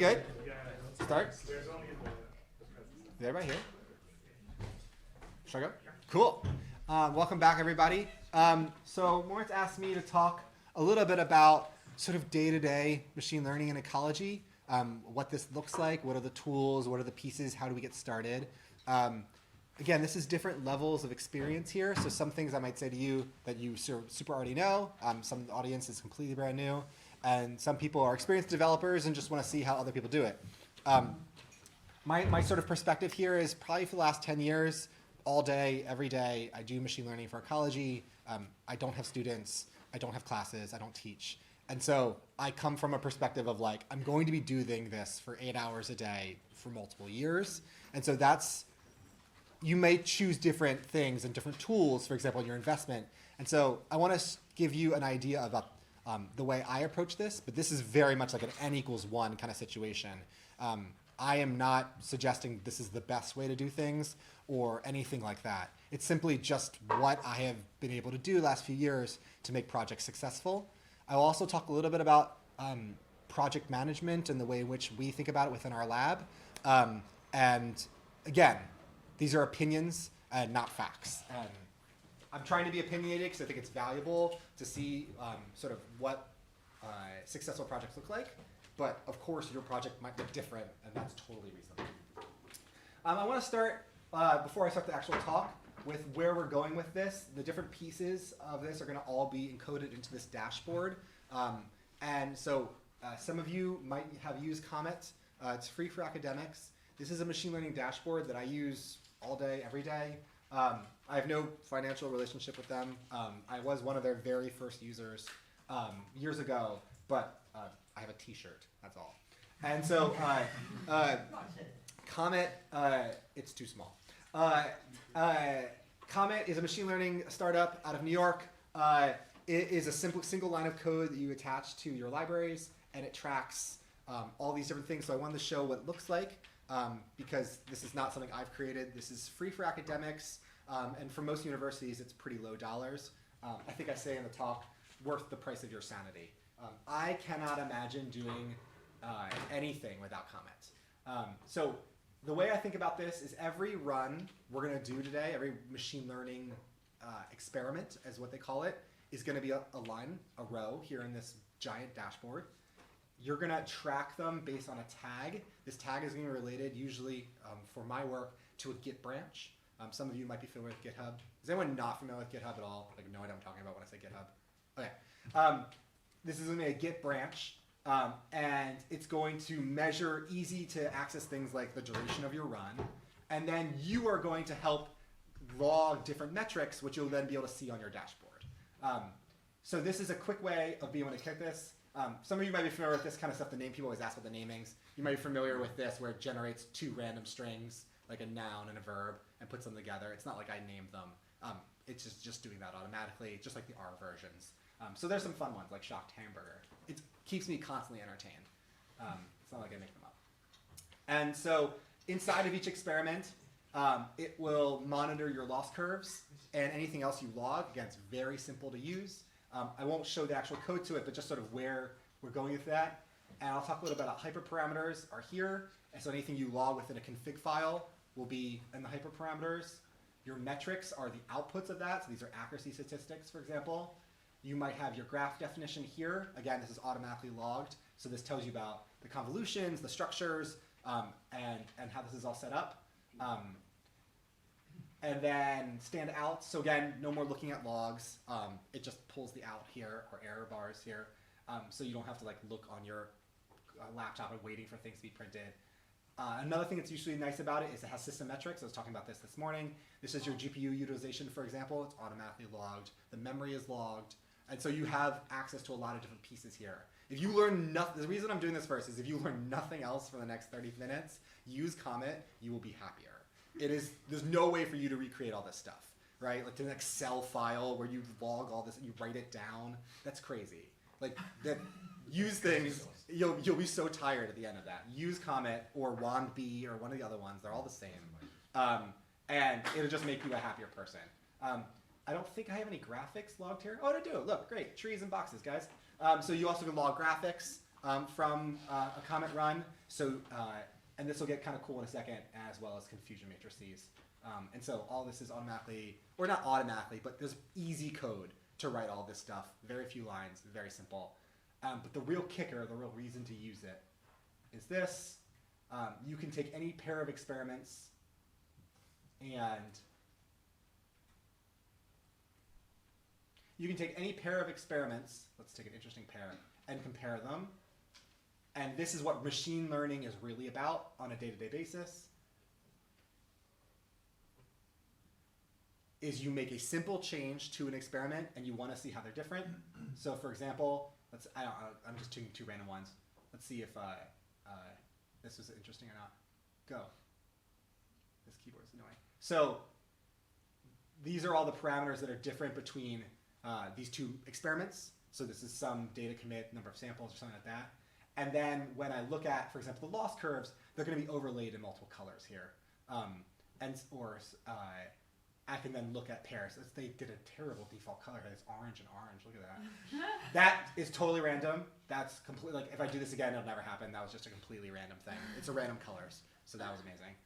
good? Start? Is everybody here? Should I go? Cool. Welcome back, everybody. So Moritz asked me to talk a little bit about sort of day-to-day machine learning and ecology, what this looks like, what are the tools, what are the pieces, how do we get started. Again, this is different levels of experience here. So some things I might say to you that you super already know. Some of the audience is completely brand new. And some people are experienced developers and just want to see how other people do it. My sort of perspective here is probably for the last 10 years, all day, every day, I do machine learning for ecology. I don't have students. I don't have classes. I don't teach. And so I come from a perspective of like, I'm going to be doing this for 8 hours a day for multiple years. And so you may choose different things and different tools, for example, in your investment. And so I want to give you an idea about the way I approach this, but this is very much like an N=1 kind of situation. I am not suggesting this is the best way to do things or anything like that. It's simply just what I have been able to do the last few years to make projects successful. I'll also talk a little bit about project management and the way in which we think about it within our lab. And again, these are opinions and not facts. I'm trying to be opinionated because I think it's valuable to see sort of what successful projects look like. But of course, your project might look different, and that's totally reasonable. I want to start, before I start the actual talk, with where we're going with this. The different pieces of this are going to all be encoded into this dashboard. And so some of you might have used Comet. It's free for academics. This is a machine learning dashboard that I use all day, every day. I have no financial relationship with them. I was one of their very first users years ago, but I have a t-shirt, that's all. And so Comet, it's too small. Comet is a machine learning startup out of New York. It is a single line of code that you attach to your libraries, and it tracks all these different things. So I wanted to show what it looks like. Because this is not something I've created. This is free for academics, and for most universities, it's pretty low dollars. I think I say in the talk, worth the price of your sanity. I cannot imagine doing anything without Comet. So the way I think about this is every run we're going to do today, every machine learning experiment, as what they call it, is going to be a line, a row here in this giant dashboard. You're going to track them based on a tag. This tag is going to be related, usually for my work, to a Git branch. Some of you might be familiar with GitHub. Is anyone not familiar with GitHub at all? Like, no idea what I'm talking about when I say GitHub? Okay. This is going to be a Git branch, and it's going to measure easy to access things like the duration of your run. And then you are going to help log different metrics, which you'll then be able to see on your dashboard. So this is a quick way of being able to hit this. Some of you might be familiar with this kind of stuff. The name people always ask about the namings. You might be familiar with this where it generates two random strings, like a noun and a verb, and puts them together. It's not like I named them. It's just doing that automatically, just like the R versions. So there's some fun ones, like shocked hamburger. It keeps me constantly entertained. It's not like I make them up. And so inside of each experiment, it will monitor your loss curves and anything else you log. Again, it's very simple to use. I won't show the actual code to it, but just sort of where we're going with that. And I'll talk a little bit about hyperparameters are here. And so anything you log within a config file will be in the hyperparameters. Your metrics are the outputs of that. So these are accuracy statistics, for example. You might have your graph definition here. Again, this is automatically logged. So this tells you about the convolutions, the structures, and how this is all set up. And then standouts. So again, no more looking at logs. It just pulls the out here, or error bars here. So you don't have to like look on your laptop and waiting for things to be printed. Another thing that's usually nice about it is it has system metrics. I was talking about this morning. This is your GPU utilization, for example. It's automatically logged. The memory is logged. And so you have access to a lot of different pieces here. If you learn nothing, the reason I'm doing this first is if you learn nothing else for the next 30 minutes, use Comet, you will be happier. There's no way for you to recreate all this stuff, right? Like an Excel file where you log all this and you write it down. That's crazy. Like use things, you'll be so tired at the end of that. Use Comet or WandB or one of the other ones. They're all the same. And it'll just make you a happier person. I don't think I have any graphics logged here. Oh, I do. Look, great. Trees and boxes, guys. So you also can log graphics. from a comet run. So, and this will get kind of cool in a second, as well as confusion matrices. And so all this is automatically, or not automatically, but there's easy code to write all this stuff. Very few lines, very simple. But the real kicker, the real reason to use it is this. You can take any pair of experiments and let's take an interesting pair, and compare them. And this is what machine learning is really about on a day-to-day basis. Is you make a simple change to an experiment and you want to see how they're different. So for example, I'm just taking two random ones. Let's see if this was interesting or not. Go. This keyboard's annoying. So these are all the parameters that are different between these two experiments. So this is some data commit, number of samples, or something like that. And then when I look at, for example, the loss curves, they're going to be overlaid in multiple colors here. I can then look at pairs. They did a terrible default color. It's orange and orange. Look at that. That is totally random. That's completely, like, if I do this again, it'll never happen. That was just a completely random thing. It's a random colors. So that was amazing.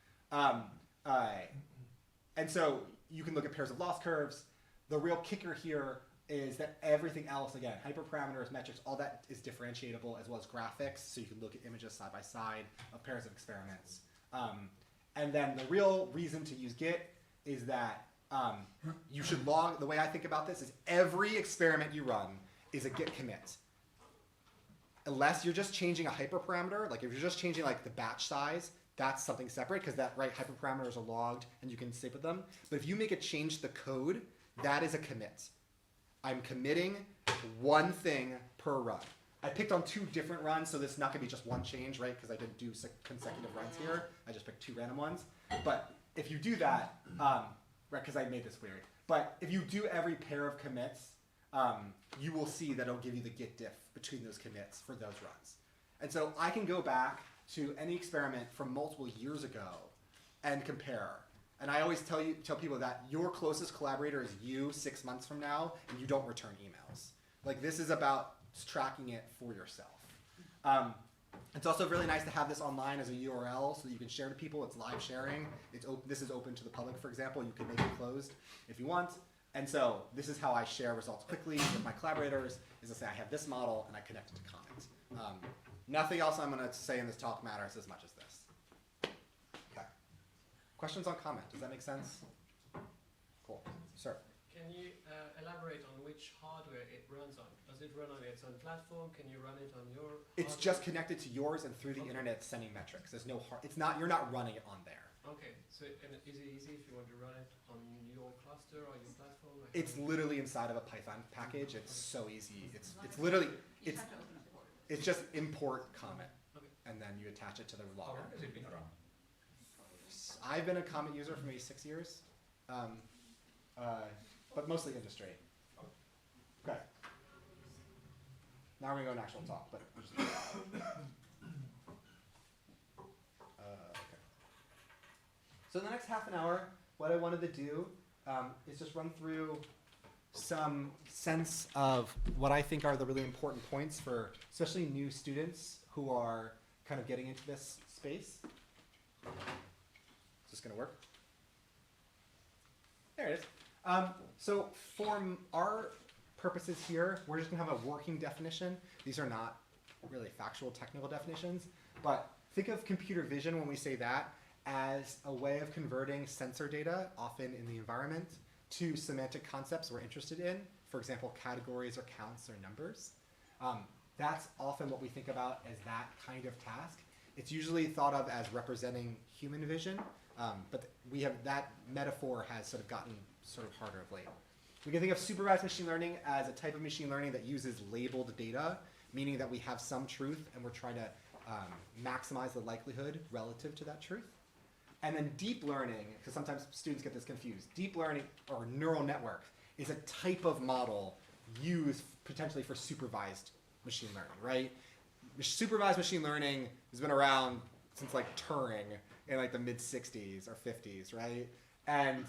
And so you can look at pairs of loss curves. The real kicker here is that everything else, again, hyperparameters, metrics, all that is differentiatable, as well as graphics. So you can look at images side by side of pairs of experiments. And then the real reason to use Git is that you should log, the way I think about this is every experiment you run is a Git commit. Unless you're just changing a hyperparameter, like if you're just changing like the batch size, that's something separate because that hyperparameters are logged and you can stick with them. But if you make a change to the code, that is a commit. I'm committing one thing per run. I picked on two different runs, so this is not going to be just one change, right? Because I didn't do consecutive runs here. I just picked two random ones. But if you do that, right, because I made this weird. But if you do every pair of commits, you will see that it'll give you the Git diff between those commits for those runs. And so I can go back to any experiment from multiple years ago and compare. And I always tell people that your closest collaborator is you 6 months from now, and you don't return emails. Like, this is about tracking it for yourself. It's also really nice to have this online as a URL so that you can share to people. It's live sharing. This is open to the public, for example. You can make it closed if you want. And so this is how I share results quickly with my collaborators, is to say I have this model and I connect it to comments. Nothing else I'm going to say in this talk matters as much as this. Okay. Questions on comment? Does that make sense? Cool. Sir? Can you elaborate on which hardware it runs on? Does it run on its own platform? Can you run it on your hardware? It's just connected to yours and through the internet sending metrics. There's no you're not running it on there. Okay. So and is it easy if you want to run it on your cluster or your platform? It's literally inside of a Python package. It's so easy. It's literally it's just import comment, and then you attach it to the logger. How long has it been around? I've been a comment user for maybe 6 years, but mostly industry. Okay. Now we're gonna go to actual talk, but I'm just okay. So the next half an hour, what I wanted to do is just run through some sense of what I think are the really important points for especially new students who are kind of getting into this space. Is this going to work? There it is. So for our purposes here, we're just going to have a working definition. These are not really factual technical definitions, but think of computer vision when we say that as a way of converting sensor data, often in the environment, to semantic concepts we're interested in, for example, categories or counts or numbers. That's often what we think about as that kind of task. It's usually thought of as representing human vision, but we have that metaphor has sort of gotten sort of harder of late. We can think of supervised machine learning as a type of machine learning that uses labeled data, meaning that we have some truth and we're trying to maximize the likelihood relative to that truth. And then deep learning, because sometimes students get this confused, deep learning or neural network is a type of model used potentially for supervised machine learning, right? Supervised machine learning has been around since like Turing in like the mid-60s or 50s, right? And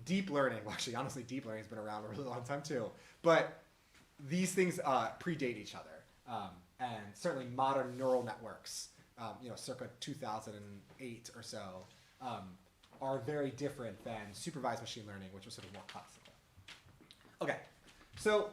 deep learning, well actually honestly deep learning has been around a really long time too, but these things predate each other. and certainly modern neural networks, circa 2008 or so, are very different than supervised machine learning, which was sort of more classical. Okay, so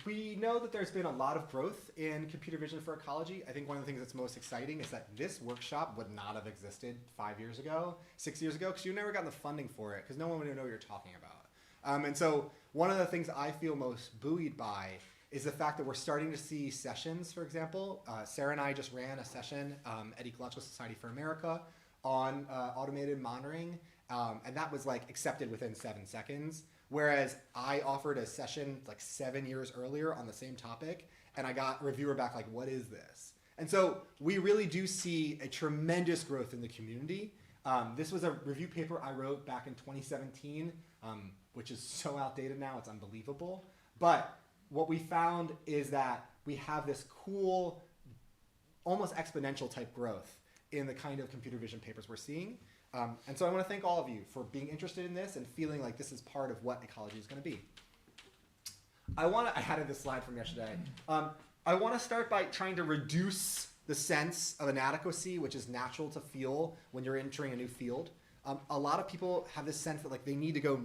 we know that there's been a lot of growth in computer vision for ecology. I think one of the things that's most exciting is that this workshop would not have existed 5 years ago, 6 years ago, because you never got the funding for it, because no one would know what you're talking about. And so one of the things I feel most buoyed by is the fact that we're starting to see sessions, for example. Sarah and I just ran a session at Ecological Society for America on automated monitoring, and that was like accepted within 7 seconds. Whereas I offered a session like 7 years earlier on the same topic, and I got a reviewer back like, what is this? And so we really do see a tremendous growth in the community. This was a review paper I wrote back in 2017, which is so outdated now, it's unbelievable. But what we found is that we have this cool, almost exponential type growth in the kind of computer vision papers we're seeing. And so I want to thank all of you for being interested in this and feeling like this is part of what ecology is going to be. I added this slide from yesterday. I want to start by trying to reduce the sense of inadequacy, which is natural to feel when you're entering a new field. A lot of people have this sense that like they need to go.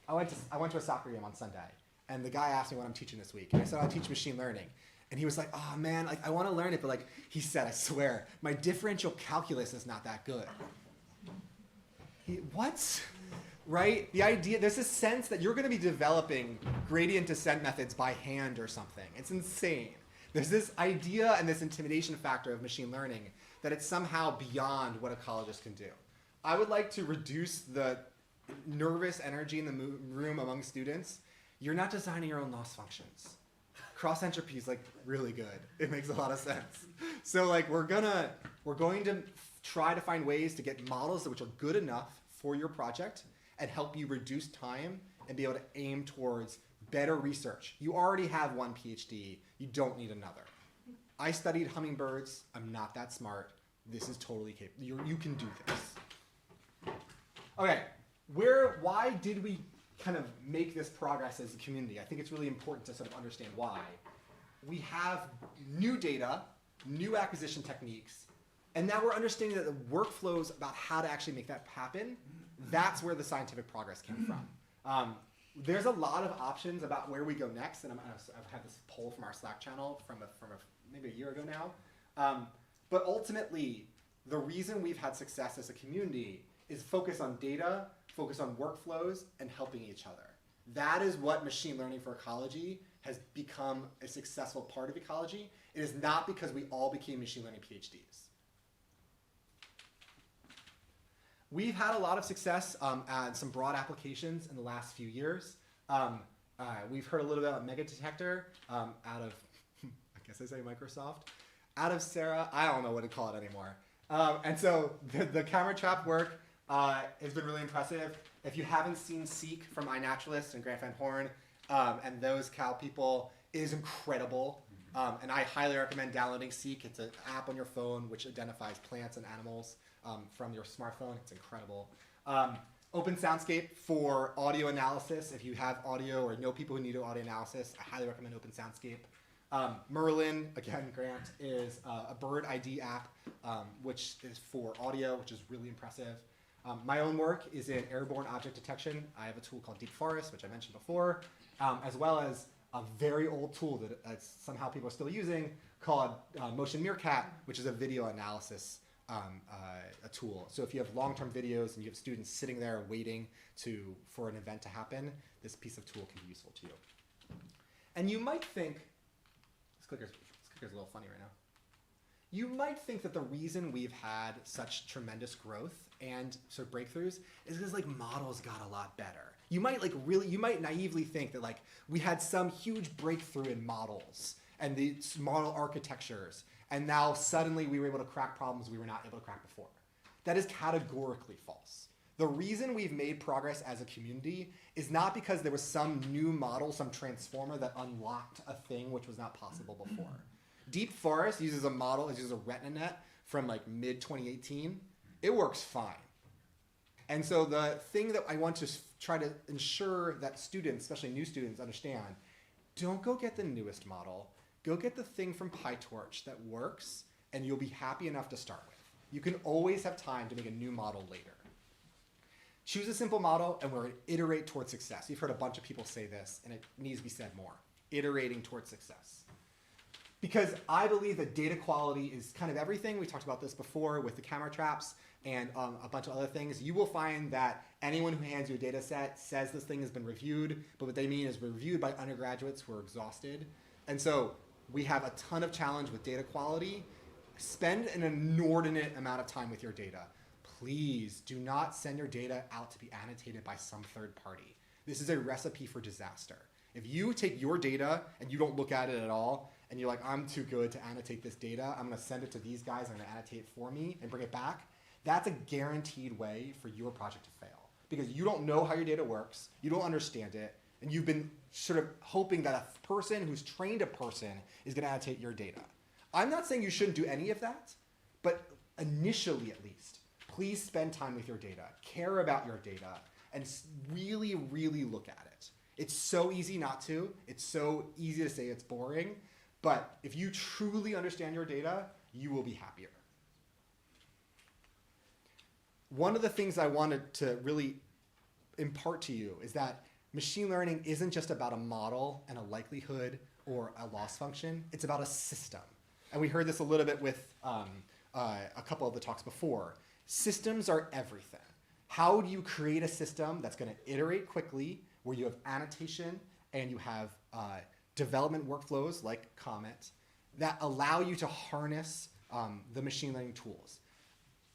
I went to a soccer game on Sunday, and the guy asked me what I'm teaching this week, and I said I teach machine learning. And he was like, oh man, like I want to learn it, but like he said, I swear, my differential calculus is not that good. What? Right? The idea, there's this sense that you're going to be developing gradient descent methods by hand or something. It's insane. There's this idea and this intimidation factor of machine learning that it's somehow beyond what ecologists can do. I would like to reduce the nervous energy in the room among students. You're not designing your own loss functions. Cross entropy is like really good. It makes a lot of sense. So like we're going to try to find ways to get models which are good enough for your project and help you reduce time and be able to aim towards better research. You already have one PhD. You don't need another. I studied hummingbirds. I'm not that smart. This is totally capable. You can do this. Okay, why did we kind of make this progress as a community? I think it's really important to sort of understand why. We have new data, new acquisition techniques, and now we're understanding that the workflows about how to actually make that happen, that's where the scientific progress came from. There's a lot of options about where we go next, and I've had this poll from our Slack channel from maybe a year ago now. But ultimately, the reason we've had success as a community is focus on data, focus on workflows, and helping each other. That is what machine learning for ecology has become a successful part of ecology. It is not because we all became machine learning PhDs. We've had a lot of success at some broad applications in the last few years. We've heard a little bit about Mega Detector out of, I guess I say Microsoft, out of Sarah. I don't know what to call it anymore. And so the camera trap work has been really impressive. If you haven't seen Seek from iNaturalist and Grant Van Horn and those cow people, it is incredible. And I highly recommend downloading Seek. It's an app on your phone which identifies plants and animals from your smartphone. It's incredible. Open Soundscape for audio analysis. If you have audio or know people who need audio analysis, I highly recommend Open Soundscape. Merlin, again, Grant, is a bird ID app, which is for audio, which is really impressive. My own work is in airborne object detection. I have a tool called Deep Forest, which I mentioned before, as well as a very old tool that somehow people are still using called Motion Meerkat, which is a video analysis a tool. So if you have long-term videos and you have students sitting there waiting for an event to happen, this piece of tool can be useful to you. And you might think, this clicker's a little funny right now. You might think that the reason we've had such tremendous growth and sort of breakthroughs is because like models got a lot better. You might naively think that like we had some huge breakthrough in models and the model architectures, and now suddenly we were able to crack problems we were not able to crack before. That is categorically false. The reason we've made progress as a community is not because there was some new model, some transformer that unlocked a thing which was not possible before. Deep Forest uses a model, it uses a RetinaNet from like mid-2018. It works fine. And so the thing that I want to try to ensure that students, especially new students, understand, don't go get the newest model. go get the thing from PyTorch that works, and you'll be happy enough to start with. You can always have time to make a new model later. Choose a simple model, and we're going to iterate towards success. You've heard a bunch of people say this, and it needs to be said more. Iterating towards success. Because I believe that data quality is kind of everything. We talked about this before with the camera traps and a bunch of other things. You will find that anyone who hands you a data set says this thing has been reviewed, but what they mean is reviewed by undergraduates who are exhausted. And so we have a ton of challenge with data quality. Spend an inordinate amount of time with your data. Please do not send your data out to be annotated by some third party. This is a recipe for disaster. If you take your data and you don't look at it at all, and you're like, I'm too good to annotate this data, I'm gonna send it to these guys, I'm gonna annotate it for me and bring it back, that's a guaranteed way for your project to fail. Because you don't know how your data works, you don't understand it, and you've been sort of hoping that a person who's trained a person is gonna annotate your data. I'm not saying you shouldn't do any of that, but initially at least, please spend time with your data, care about your data, and really, really look at it. It's so easy not to, it's so easy to say it's boring, but if you truly understand your data, you will be happier. One of the things I wanted to really impart to you is that machine learning isn't just about a model and a likelihood or a loss function, it's about a system. And we heard this a little bit with a couple of the talks before. Systems are everything. How do you create a system that's going to iterate quickly, where you have annotation and you have development workflows like Comet that allow you to harness the machine learning tools?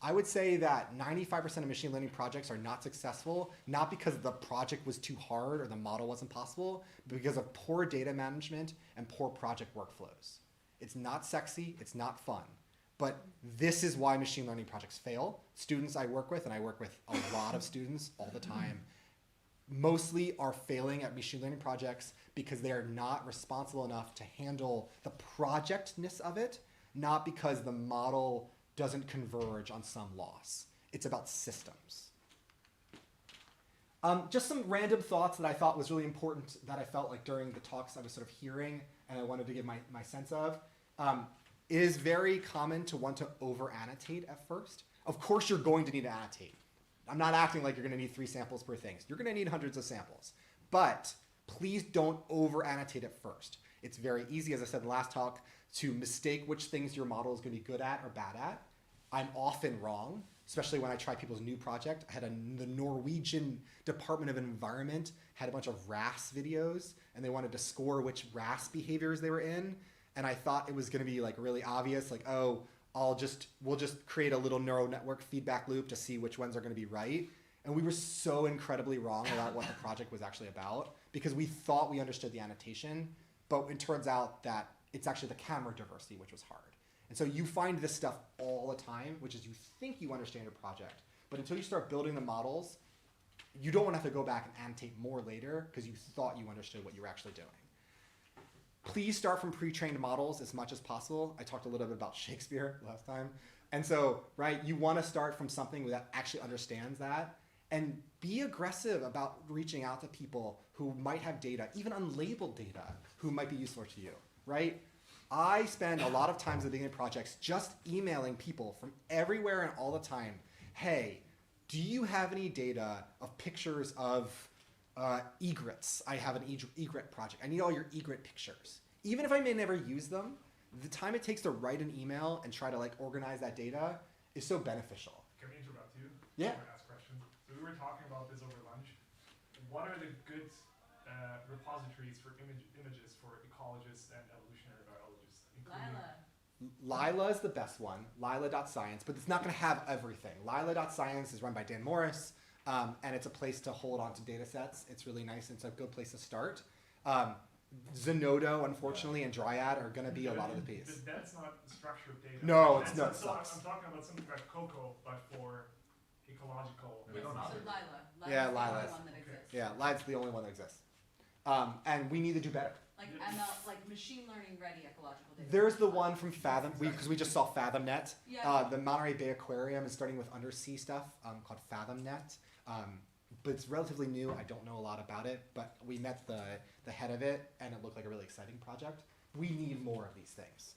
I would say that 95% of machine learning projects are not successful, not because the project was too hard or the model wasn't possible, but because of poor data management and poor project workflows. It's not sexy, it's not fun, but this is why machine learning projects fail. Students I work with, and I work with a lot of students all the time, mostly are failing at machine learning projects because they are not responsible enough to handle the projectness of it, not because the model doesn't converge on some loss. It's about systems. Just some random thoughts that I thought was really important that I felt like during the talks I was sort of hearing and I wanted to give my sense of. It is very common to want to over-annotate at first. Of course you're going to need to annotate. I'm not acting like you're going to need 3 samples per thing. You're going to need hundreds of samples. But please don't over-annotate at first. It's very easy, as I said in the last talk, to mistake which things your model is going to be good at or bad at. I'm often wrong, especially when I try people's new project. I had the Norwegian Department of Environment had a bunch of RAS videos, and they wanted to score which RAS behaviors they were in. And I thought it was going to be like really obvious, like, oh, we'll just create a little neural network feedback loop to see which ones are going to be right. And we were so incredibly wrong about what the project was actually about because we thought we understood the annotation, but it turns out that it's actually the camera diversity which was hard. And so you find this stuff all the time, which is you think you understand your project, but until you start building the models, you don't want to have to go back and annotate more later because you thought you understood what you were actually doing. Please start from pre-trained models as much as possible. I talked a little bit about Shakespeare last time. And so, right, you want to start from something that actually understands that and be aggressive about reaching out to people who might have data, even unlabeled data, who might be useful to you, right? I spend a lot of times at the beginning of projects just emailing people from everywhere and all the time, hey, do you have any data of pictures of egrets? I have an egret project. I need all your egret pictures. Even if I may never use them, the time it takes to write an email and try to like organize that data is so beneficial. Can we interrupt you? Yeah. Ask a question. So we were talking about this over lunch. What are the good repositories for images for ecologists and evolutionary biologists? Lila is the best one, lila.science, but it's not going to have everything. Lila.science is run by Dan Morris, and it's a place to hold on to data sets. It's really nice. It's a good place to start. Zenodo, unfortunately, and Dryad are going to be a lot of the piece. That's not structured data. No, it's not. So I'm talking about something like Coco, but for ecological. So Lila. Yeah, Lila's Lila's. the only one that exists. Yeah, Lila's the only one that exists. And we need to do better. Like ML, like machine learning ready ecological data. There's the one from Fathom, because we just saw FathomNet. Yeah. The Monterey Bay Aquarium is starting with undersea stuff called FathomNet. But it's relatively new. I don't know a lot about it, but we met the head of it, and it looked like a really exciting project. We need more of these things.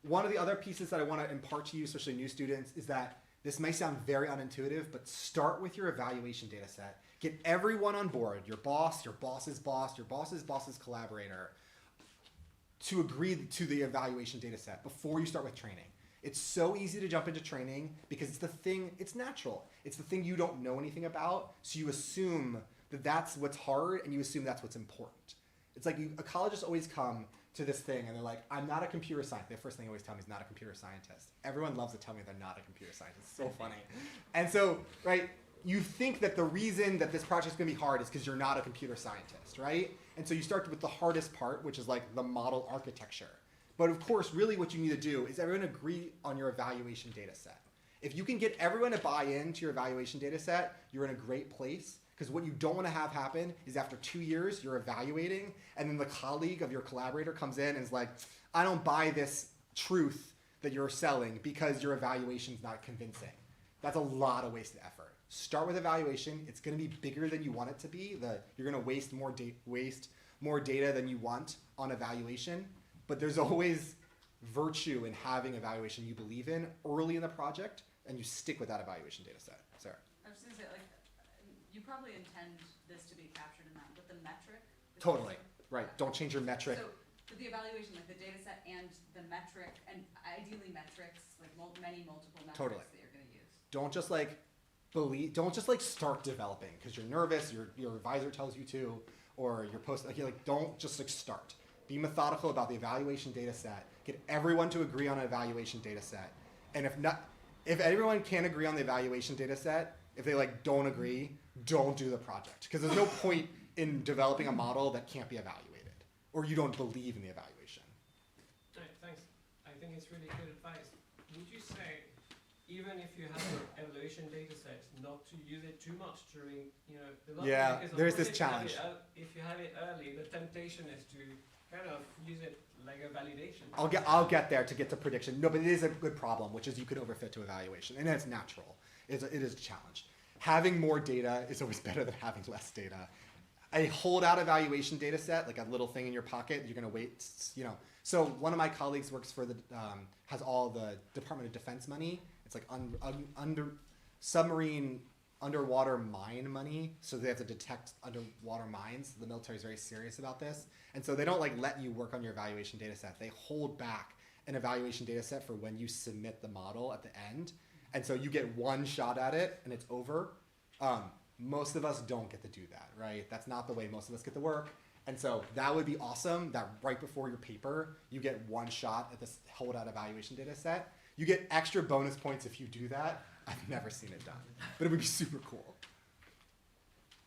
One of the other pieces that I want to impart to you, especially new students, is that this may sound very unintuitive, but start with your evaluation data set. Get everyone on board, your boss, your boss's boss, your boss's boss's collaborator, to agree to the evaluation data set before you start with training. It's so easy to jump into training because it's natural. It's the thing you don't know anything about, so you assume that that's what's hard and you assume that's what's important. It's like ecologists always come to this thing and they're like, I'm not a computer scientist. The first thing they always tell me is not a computer scientist. Everyone loves to tell me they're not a computer scientist. It's so funny. And so, right, you think that the reason that this project's gonna be hard is because you're not a computer scientist, right? And so you start with the hardest part, which is like the model architecture. But of course, really what you need to do is everyone agree on your evaluation data set. If you can get everyone to buy into your evaluation data set, you're in a great place. Because what you don't want to have happen is after 2 years, you're evaluating, and then the colleague of your collaborator comes in and is like, I don't buy this truth that you're selling because your evaluation's not convincing. That's a lot of wasted effort. Start with evaluation. It's going to be bigger than you want it to be. You're going to waste more data than you want on evaluation. But there's always virtue in having evaluation you believe in early in the project, and you stick with that evaluation data set. Sarah. I was just gonna say, like, you probably intend this to be captured in that, but the metric. Totally. Right. Don't change your metric. So for the evaluation, like the data set and the metric, and ideally metrics, like many multiple metrics Totally. that you're gonna use. Don't just start developing because you're nervous, your advisor tells you to, or your post, don't just start. Be methodical about the evaluation data set. Get everyone to agree on an evaluation data set. And if everyone can't agree on the evaluation data set, if they don't agree, don't do the project. Because there's no point in developing a model that can't be evaluated, or you don't believe in the evaluation. Right, thanks. I think it's really good advice. Would you say, even if you have an evaluation data set, not to use it too much during, Yeah, because of there's course this challenge. If you have it early, the temptation is to kind of use it like a validation. I'll get there to get to prediction. No, but it is a good problem, which is you could overfit to evaluation, and it's natural. It is a challenge. Having more data is always better than having less data. A holdout evaluation data set, like a little thing in your pocket, you're gonna wait, So one of my colleagues works for has all the Department of Defense money. It's like submarine underwater mine money, so they have to detect underwater mines. The military is very serious about this, and so they don't let you work on your evaluation data set. They hold back an evaluation data set for when you submit the model at the end, and so you get one shot at it and it's over. Most of us don't get to do that, right? That's not the way most of us get to work, and so that would be awesome. That right before your paper, you get one shot at this holdout evaluation data set. You get extra bonus points if you do that. I've never seen it done, but it would be super cool.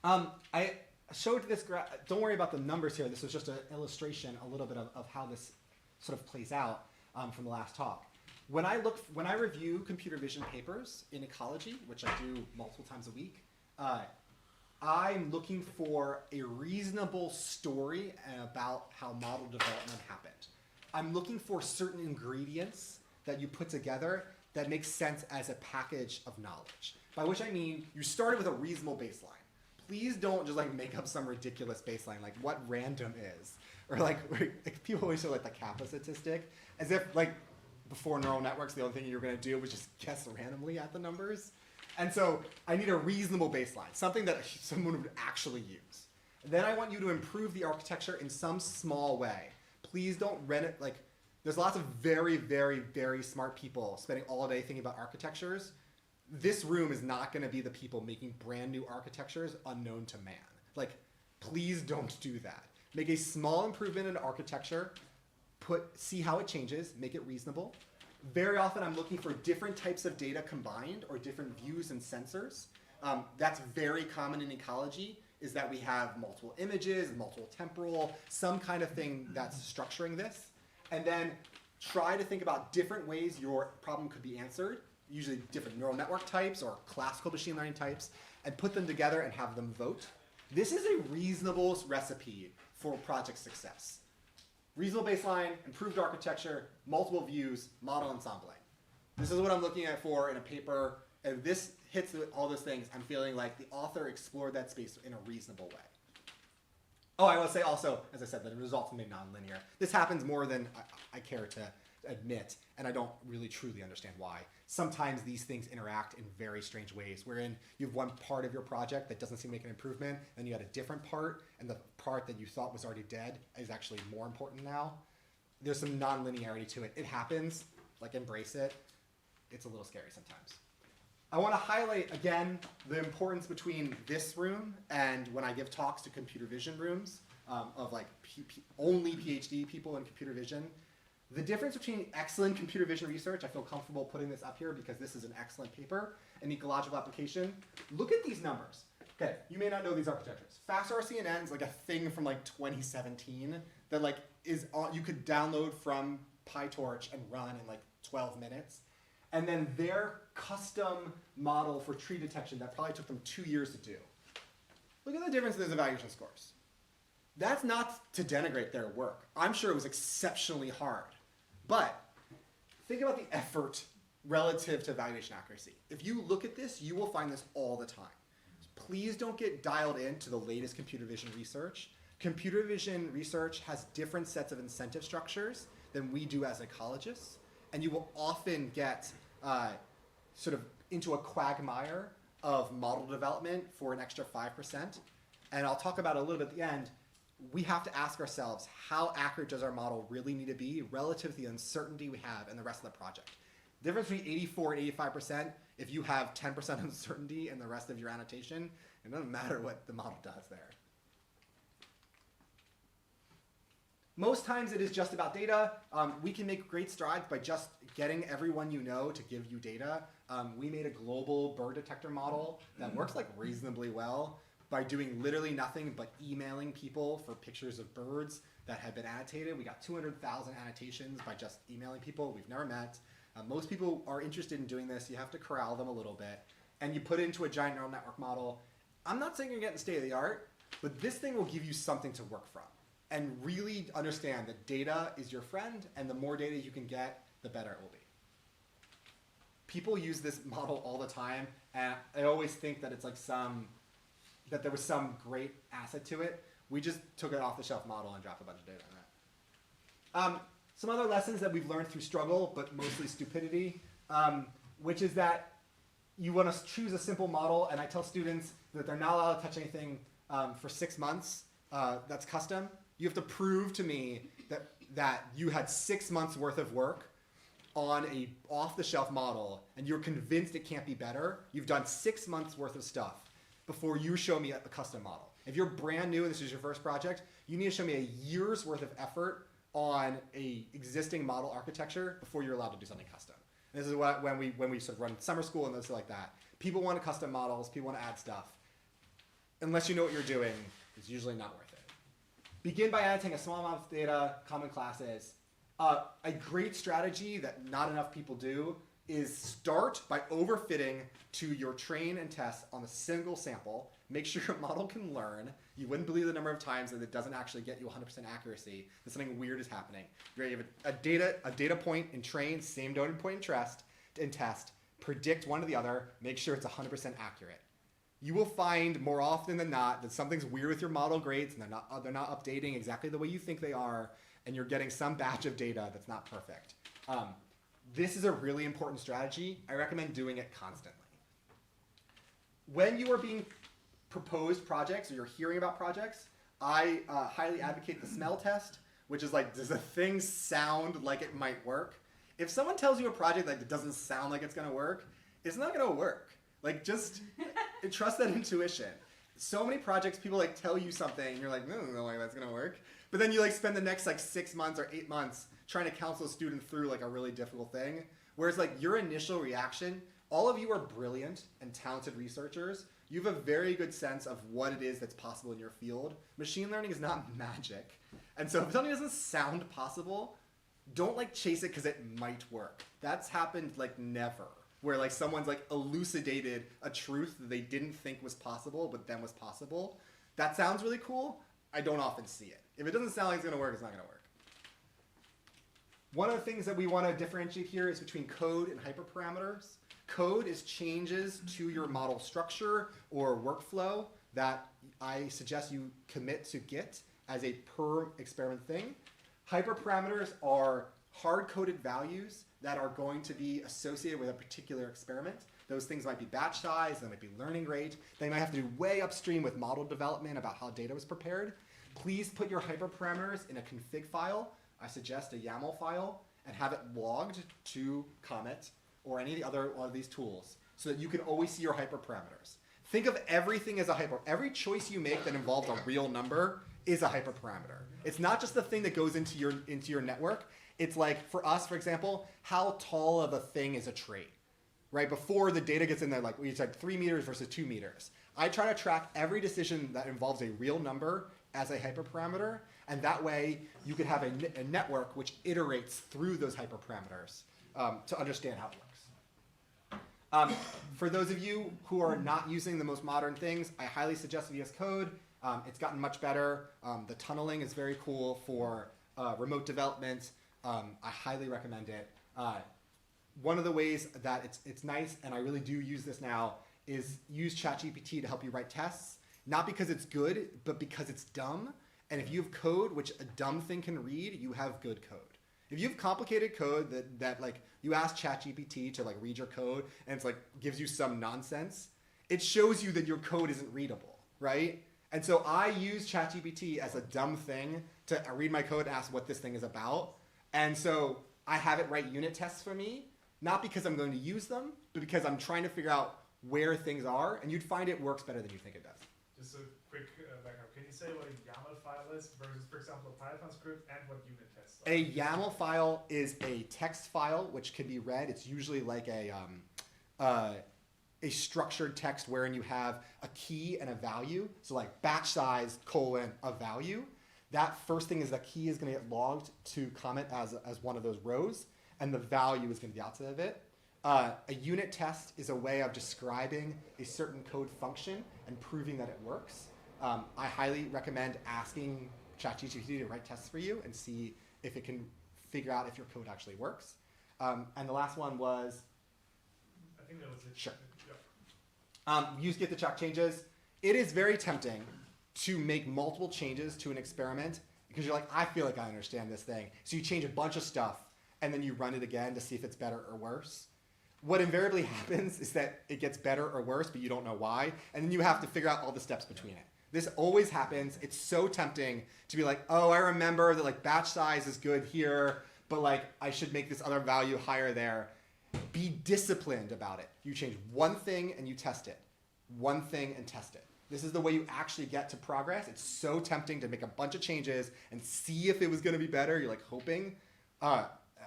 I showed this graph. Don't worry about the numbers here. This was just an illustration, a little bit of how this sort of plays out from the last talk. When I review computer vision papers in ecology, which I do multiple times a week, I'm looking for a reasonable story about how model development happened. I'm looking for certain ingredients that you put together that makes sense as a package of knowledge. By which I mean, you started with a reasonable baseline. Please don't just make up some ridiculous baseline, like what random is. Or people always show the kappa statistic, as if before neural networks, the only thing you were gonna do was just guess randomly at the numbers. And so I need a reasonable baseline, something that someone would actually use. Then I want you to improve the architecture in some small way. Please don't rent it, there's lots of very, very, very smart people spending all day thinking about architectures. This room is not gonna be the people making brand new architectures unknown to man. Please don't do that. Make a small improvement in architecture, see how it changes, make it reasonable. Very often I'm looking for different types of data combined or different views and sensors. That's very common in ecology, is that we have multiple images, multiple temporal, some kind of thing that's structuring this. And then try to think about different ways your problem could be answered, usually different neural network types or classical machine learning types, and put them together and have them vote. This is a reasonable recipe for project success. Reasonable baseline, improved architecture, multiple views, model ensembling. This is what I'm looking at for in a paper. If this hits all those things, I'm feeling like the author explored that space in a reasonable way. Oh, I will say also, as I said, that the results may be nonlinear. This happens more than I care to admit, and I don't really truly understand why. Sometimes these things interact in very strange ways, wherein you have one part of your project that doesn't seem to make an improvement, then you had a different part, and the part that you thought was already dead is actually more important now. There's some non-linearity to it. It happens, like embrace it. It's a little scary sometimes. I want to highlight again the importance between this room and when I give talks to computer vision rooms of like only PhD people in computer vision. The difference between excellent computer vision research, I feel comfortable putting this up here because this is an excellent paper, an ecological application. Look at these numbers. Okay, you may not know these architectures. FastRCNN is like a thing from like 2017 that like you could download from PyTorch and run in like 12 minutes. And then their custom model for tree detection that probably took them 2 years to do. Look at the difference in those evaluation scores. That's not to denigrate their work. I'm sure it was exceptionally hard. But think about the effort relative to evaluation accuracy. If you look at this, you will find this all the time. Please don't get dialed into the latest computer vision research. Computer vision research has different sets of incentive structures than we do as ecologists. And you will often get sort of into a quagmire of model development for an extra 5%. And I'll talk about it a little bit at the end. We have to ask ourselves, how accurate does our model really need to be relative to the uncertainty we have in the rest of the project? The difference between 84 and 85%, if you have 10% uncertainty in the rest of your annotation, it doesn't matter what the model does there. Most times it is just about data. We can make great strides by just getting everyone you know to give you data. We made a global bird detector model that works like reasonably well by doing literally nothing but emailing people for pictures of birds that had been annotated. We got 200,000 annotations by just emailing people we've never met. Most people are interested in doing this. You have to corral them a little bit. And you put it into a giant neural network model. I'm not saying you're getting state of the art, but this thing will give you something to work from. And really understand that data is your friend, and the more data you can get, the better it will be. People use this model all the time, and I always think that it's like that there was some great asset to it. We just took an off-the-shelf model and dropped a bunch of data on that. Some other lessons that we've learned through struggle, but mostly stupidity, which is that you want to choose a simple model, and I tell students that they're not allowed to touch anything for 6 months that's custom. You have to prove to me that you had 6 months worth of work on a off-the-shelf model and you're convinced it can't be better. You've done 6 months worth of stuff before you show me a custom model. If you're brand new and this is your first project, you need to show me a year's worth of effort on a existing model architecture before you're allowed to do something custom. And this is when we sort of run summer school and those like that. People want custom models, people want to add stuff. Unless you know what you're doing, it's usually not worth it. Begin by annotating a small amount of data, common classes. A great strategy that not enough people do is start by overfitting to your train and test on a single sample. Make sure your model can learn. You wouldn't believe the number of times that it doesn't actually get you 100% accuracy, that something weird is happening. You have a data point in train, same data point in test, predict one to the other, make sure it's 100% accurate. You will find more often than not that something's weird with your model grades and they're not updating exactly the way you think they are, and you're getting some batch of data that's not perfect. This is a really important strategy. I recommend doing it constantly. When you are being proposed projects or you're hearing about projects, I highly advocate the smell test, which is like, does the thing sound like it might work? If someone tells you a project that doesn't sound like it's gonna work, it's not gonna work. Like, just trust that intuition. So many projects, people like tell you something, and you're like, no way that's gonna work. But then you like spend the next like 6 months or 8 months trying to counsel a student through like a really difficult thing. Whereas like your initial reaction, all of you are brilliant and talented researchers. You have a very good sense of what it is that's possible in your field. Machine learning is not magic. And so if something doesn't sound possible, don't like chase it because it might work. That's happened like never. Where like someone's like elucidated a truth that they didn't think was possible, but then was possible. That sounds really cool. I don't often see it. If it doesn't sound like it's gonna work, it's not gonna work. One of the things that we want to differentiate here is between code and hyperparameters. Code is changes to your model structure or workflow that I suggest you commit to Git as a per experiment thing. Hyperparameters are hard-coded values that are going to be associated with a particular experiment. Those things might be batch size, they might be learning rate. They might have to do way upstream with model development about how data was prepared. Please put your hyperparameters in a config file. I suggest a YAML file, and have it logged to Comet or any of the other one of these tools so that you can always see your hyperparameters. Think of everything as a every choice you make that involves a real number is a hyperparameter. It's not just the thing that goes into your network. It's like, for us, for example, how tall of a thing is a tree? Right, before the data gets in there, like we said 3 meters versus 2 meters. I try to track every decision that involves a real number as a hyperparameter, and that way you could have a network which iterates through those hyperparameters to understand how it works. For those of you who are not using the most modern things, I highly suggest VS Code. It's gotten much better. The tunneling is very cool for remote development. I highly recommend it. One of the ways that it's nice, and I really do use this now, is use ChatGPT to help you write tests. Not because it's good, but because it's dumb. And if you have code which a dumb thing can read, you have good code. If you have complicated code that like you ask ChatGPT to like read your code and it's like gives you some nonsense, it shows you that your code isn't readable, right? And so I use ChatGPT as a dumb thing to read my code and ask what this thing is about. And so I have it write unit tests for me. Not because I'm going to use them, but because I'm trying to figure out where things are, and you'd find it works better than you think it does. Just a quick backup. Can you say what a YAML file is versus, for example, a Python script, and what unit tests are? A YAML file is a text file which can be read. It's usually like a structured text wherein you have a key and a value. So like batch size, a value. That first thing is the key is going to get logged to Comet as one of those rows, and the value is going to be outside of it. A unit test is a way of describing a certain code function and proving that it works. I highly recommend asking ChatGPT to write tests for you and see if it can figure out if your code actually works. And the last one was? I think that was it. Sure. Yeah. Use get to track changes. It is very tempting to make multiple changes to an experiment because you're like, I feel like I understand this thing. So you change a bunch of stuff and then you run it again to see if it's better or worse. What invariably happens is that it gets better or worse, but you don't know why, and then you have to figure out all the steps between it. This always happens. It's so tempting to be like, oh, I remember that like batch size is good here, but like I should make this other value higher there. Be disciplined about it. You change one thing and you test it. One thing and test it. This is the way you actually get to progress. It's so tempting to make a bunch of changes and see if it was going to be better. You're like hoping.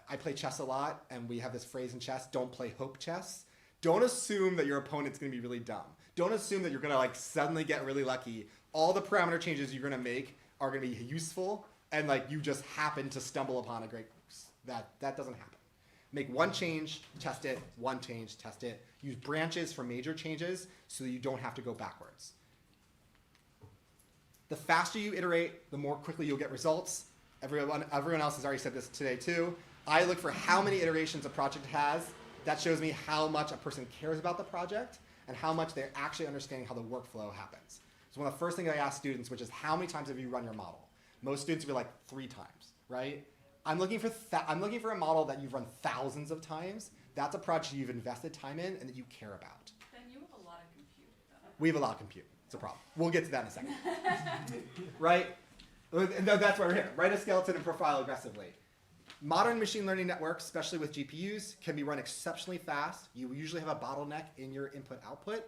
I play chess a lot, and we have this phrase in chess, don't play hope chess. Don't assume that your opponent's going to be really dumb. Don't assume that you're going to like suddenly get really lucky. All the parameter changes you're going to make are going to be useful, and like you just happen to stumble upon a great, that doesn't happen. Make one change, test it, one change, test it. Use branches for major changes so that you don't have to go backwards. The faster you iterate, the more quickly you'll get results. Everyone else has already said this today too. I look for how many iterations a project has. That shows me how much a person cares about the project and how much they're actually understanding how the workflow happens. So one of the first things I ask students, which is how many times have you run your model? Most students will be like 3 times, right? I'm looking for a model that you've run thousands of times. That's a project you've invested time in and that you care about. Then you have a lot of compute, though. We have a lot of compute. It's a problem. We'll get to that in a second. Right? That's why we're here. Write a skeleton and profile aggressively. Modern machine learning networks, especially with GPUs, can be run exceptionally fast. You usually have a bottleneck in your input-output.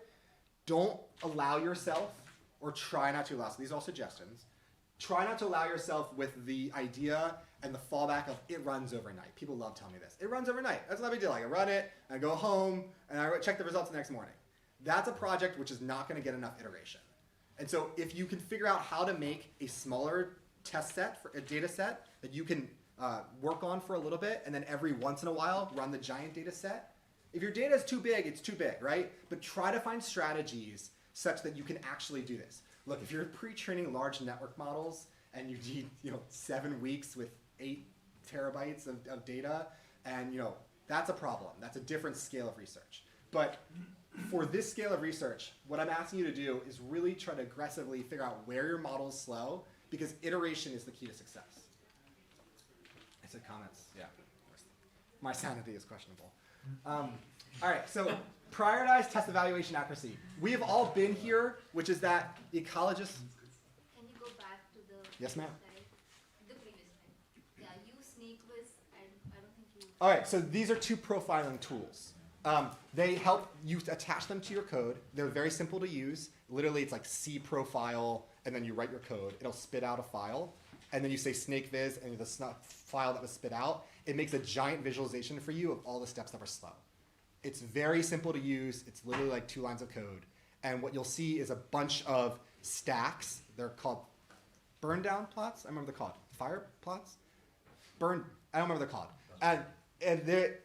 Don't allow yourself, or try not to allow, so these are all suggestions, try not to allow yourself with the idea and the fallback of it runs overnight. People love telling me this. It runs overnight. That's not a big deal. I can run it, I go home, and I check the results the next morning. That's a project which is not going to get enough iteration. And so if you can figure out how to make a smaller test set, for a data set that you can work on for a little bit, and then every once in a while run the giant data set. If your data is too big, it's too big, right? But try to find strategies such that you can actually do this. Look, if you're pre-training large network models and you need 7 weeks with 8 terabytes of data, and that's a problem. That's a different scale of research. But for this scale of research, what I'm asking you to do is really try to aggressively figure out where your model is slow because iteration is the key to success. I said comments, yeah. My sanity is questionable. All right, so prioritize test evaluation accuracy. We have all been here, which is that the ecologists. Can you go back to the Yes, ma'am. slide? The previous slide. Yeah, use SneakWiz. I don't think you. All right, so these are two profiling tools. They help you attach them to your code. They're very simple to use. Literally, it's like C profile, and then you write your code. It'll spit out a file, and then you say snakeviz, and the file that was spit out, it makes a giant visualization for you of all the steps that were slow. It's very simple to use. It's literally like 2 lines of code. And what you'll see is a bunch of stacks. They're called burn down plots. I remember they're called fire plots. I don't remember they're called. And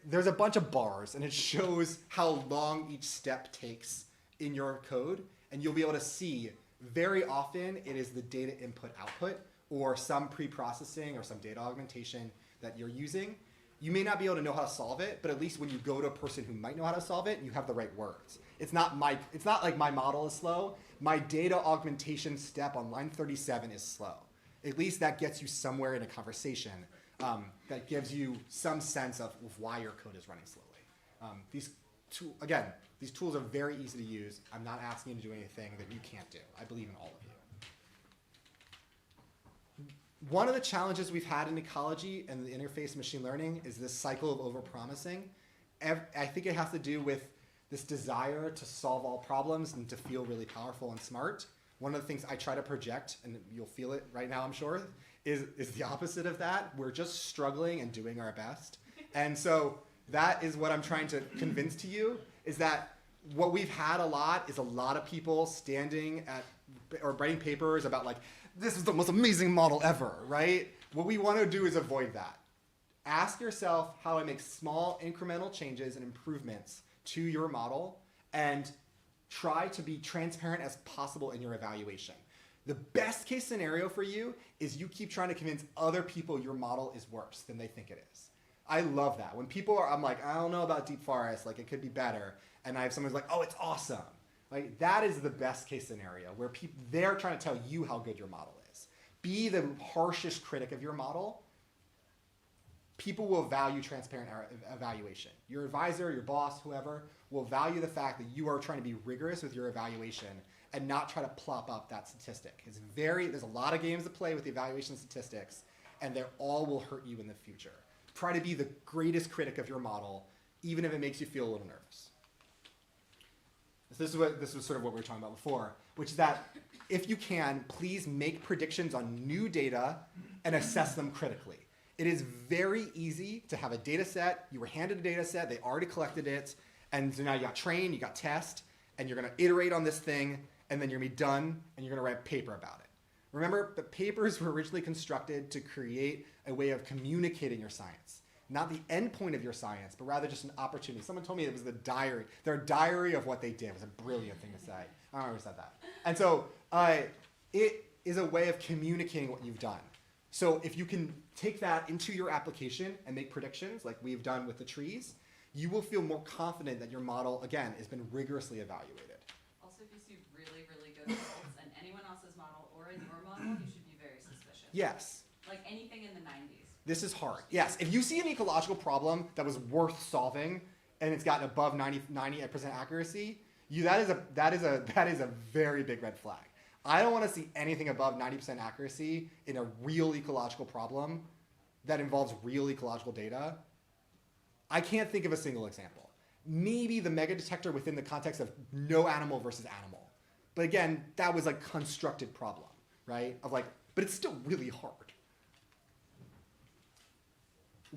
there's a bunch of bars, and it shows how long each step takes in your code. And you'll be able to see very often it is the data input output or some pre-processing or some data augmentation that you're using. You may not be able to know how to solve it, but at least when you go to a person who might know how to solve it, you have the right words. It's not like my model is slow. My data augmentation step on line 37 is slow. At least that gets you somewhere in a conversation that gives you some sense of why your code is running slowly. These tools are very easy to use. I'm not asking you to do anything that you can't do. I believe in all of you. One of the challenges we've had in ecology and the interface of machine learning is this cycle of overpromising. I think it has to do with this desire to solve all problems and to feel really powerful and smart. One of the things I try to project, and you'll feel it right now, I'm sure, is the opposite of that. We're just struggling and doing our best. And so that is what I'm trying to convince to you, is that what we've had a lot is a lot of people standing at or writing papers about like, this is the most amazing model ever, right? What we want to do is avoid that. Ask yourself how I make small incremental changes and improvements to your model and try to be transparent as possible in your evaluation. The best case scenario for you is you keep trying to convince other people your model is worse than they think it is. I love that. When people are, I'm like, I don't know about deep forest, like it could be better. And I have someone who's like, oh, it's awesome. Like that is the best case scenario where they're trying to tell you how good your model is. Be the harshest critic of your model. People will value transparent evaluation. Your advisor, your boss, whoever, will value the fact that you are trying to be rigorous with your evaluation and not try to plop up that statistic. There's a lot of games to play with the evaluation statistics, and they all will hurt you in the future. Try to be the greatest critic of your model, even if it makes you feel a little nervous. This was sort of what we were talking about before, which is that if you can, please make predictions on new data and assess them critically. It is very easy to have a data set. You were handed a data set, they already collected it, and so now you got train, you got test, and you're gonna iterate on this thing, and then you're gonna be done, and you're gonna write a paper about it. Remember, the papers were originally constructed to create a way of communicating your science. Not the end point of your science, but rather just an opportunity. Someone told me it was the diary, their diary of what they did. It was a brilliant thing to say. I don't know who said that. And so it is a way of communicating what you've done. So if you can take that into your application and make predictions like we've done with the trees, you will feel more confident that your model, again, has been rigorously evaluated. Also, if you see really, really good results in anyone else's model or in your model, you should be very suspicious. Yes. Like anything in the 90s. This is hard. Yes, if you see an ecological problem that was worth solving and it's gotten above 98% accuracy, that is a very big red flag. I don't want to see anything above 90% accuracy in a real ecological problem that involves real ecological data. I can't think of a single example. Maybe the mega detector within the context of no animal versus animal. But again, that was a constructed problem, right? But it's still really hard.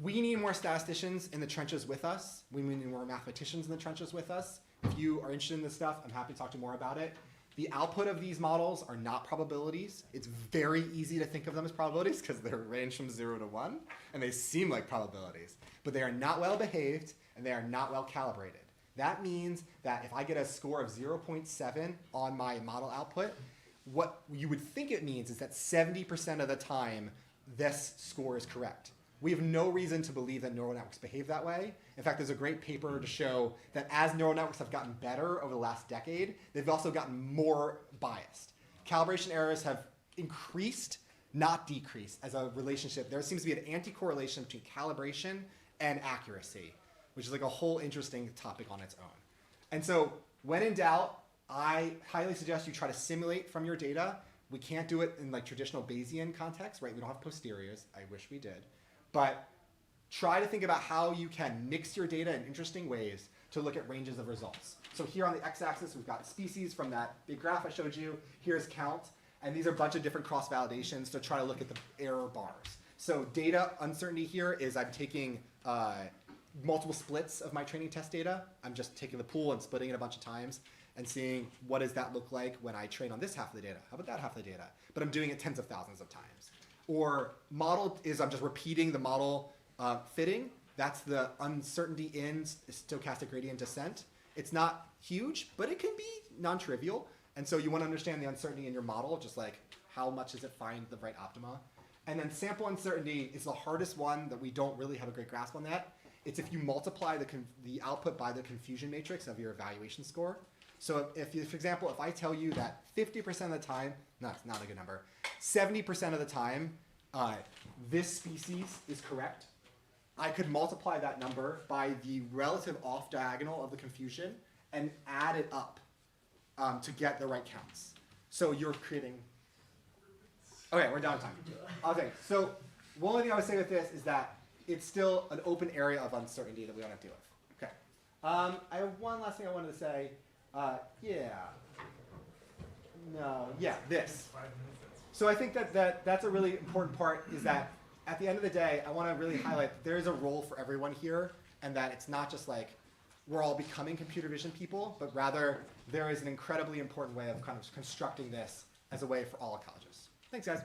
We need more statisticians in the trenches with us. We need more mathematicians in the trenches with us. If you are interested in this stuff, I'm happy to talk to you more about it. The output of these models are not probabilities. It's very easy to think of them as probabilities because they're ranged from 0 to 1, and they seem like probabilities. But they are not well behaved, and they are not well calibrated. That means that if I get a score of 0.7 on my model output, what you would think it means is that 70% of the time, this score is correct. We have no reason to believe that neural networks behave that way. In fact, there's a great paper to show that as neural networks have gotten better over the last decade, they've also gotten more biased. Calibration errors have increased not decrease as a relationship. There seems to be an anti-correlation between calibration and accuracy, which is like a whole interesting topic on its own. And so when in doubt, I highly suggest you try to simulate from your data. We can't do it in like traditional Bayesian context, right? We don't have posteriors. I wish we did. But try to think about how you can mix your data in interesting ways to look at ranges of results. So here on the x-axis, we've got species from that big graph I showed you. Here's count. And these are a bunch of different cross-validations to try to look at the error bars. So data uncertainty here is I'm taking multiple splits of my training test data. I'm just taking the pool and splitting it a bunch of times and seeing what does that look like when I train on this half of the data. How about that half of the data? But I'm doing it tens of thousands of times. Or model is I'm just repeating the model fitting. That's the uncertainty in stochastic gradient descent. It's not huge, but it can be non-trivial. And so you want to understand the uncertainty in your model, just like how much does it find the right optima. And then sample uncertainty is the hardest one that we don't really have a great grasp on that. It's if you multiply the output by the confusion matrix of your evaluation score. So if you, for example, if I tell you that 50% of the time, no, it's not a good number, 70% of the time, this species is correct, I could multiply that number by the relative off diagonal of the confusion and add it up to get the right counts. So you're creating, okay, we're down time. Okay, so one thing I would say with this is that it's still an open area of uncertainty that we want to deal with. Okay, I have one last thing I wanted to say. This. So I think that's a really important part is that at the end of the day, I want to really highlight that there is a role for everyone here and that it's not just like we're all becoming computer vision people, but rather there is an incredibly important way of kind of constructing this as a way for all colleges. Thanks, guys.